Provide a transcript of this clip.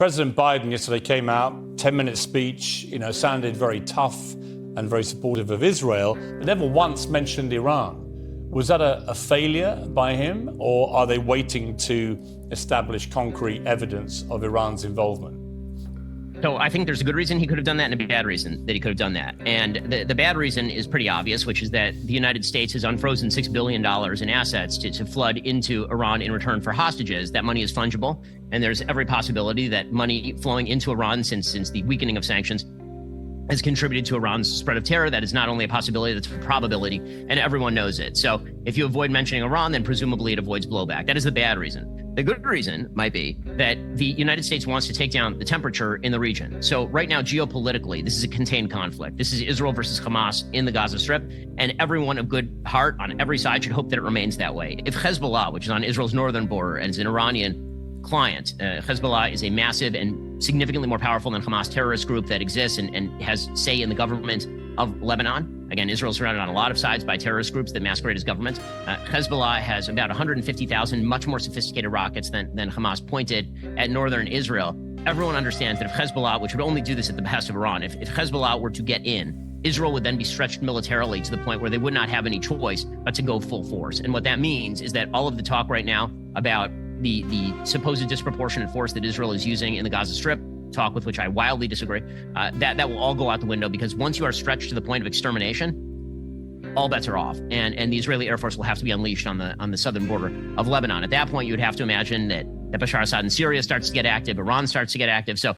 President Biden yesterday came out, 10-minute speech, sounded very tough and very supportive of Israel, but never once mentioned Iran. Was that a failure by him, or are they waiting to establish concrete evidence of Iran's involvement? So I think there's a good reason he could have done that and a bad reason that he could have done that. And the bad reason is pretty obvious, which is that the United States has unfrozen $6 billion in assets to flood into Iran in return for hostages. That money is fungible, and there's every possibility that money flowing into Iran since the weakening of sanctions has contributed to Iran's spread of terror. That is not only a possibility, that's a probability, and everyone knows it. So if you avoid mentioning Iran, then presumably it avoids blowback. That is the bad reason. The good reason might be that the United States wants to take down the temperature in the region. So right now, geopolitically, this is a contained conflict. This is Israel versus Hamas in the Gaza Strip, and everyone of good heart on every side should hope that it remains that way. If Hezbollah, which is on Israel's northern border and is an Iranian client, Hezbollah is a massive and significantly more powerful than Hamas terrorist group that exists and has say in the government of Lebanon. Again, Israel is surrounded on a lot of sides by terrorist groups that masquerade as government. Hezbollah has about 150,000 much more sophisticated rockets than Hamas pointed at northern Israel. Everyone understands that if Hezbollah, which would only do this at the behest of Iran, if Hezbollah were to get in, Israel would then be stretched militarily to the point where they would not have any choice but to go full force. And what that means is that all of the talk right now about the supposed disproportionate force that Israel is using in the Gaza Strip, talk with which I wildly disagree, that will all go out the window, because once you are stretched to the point of extermination, all bets are off, and the Israeli Air Force will have to be unleashed on the southern border of Lebanon. At that point, you would have to imagine that Bashar Assad in Syria starts to get active, Iran starts to get active. So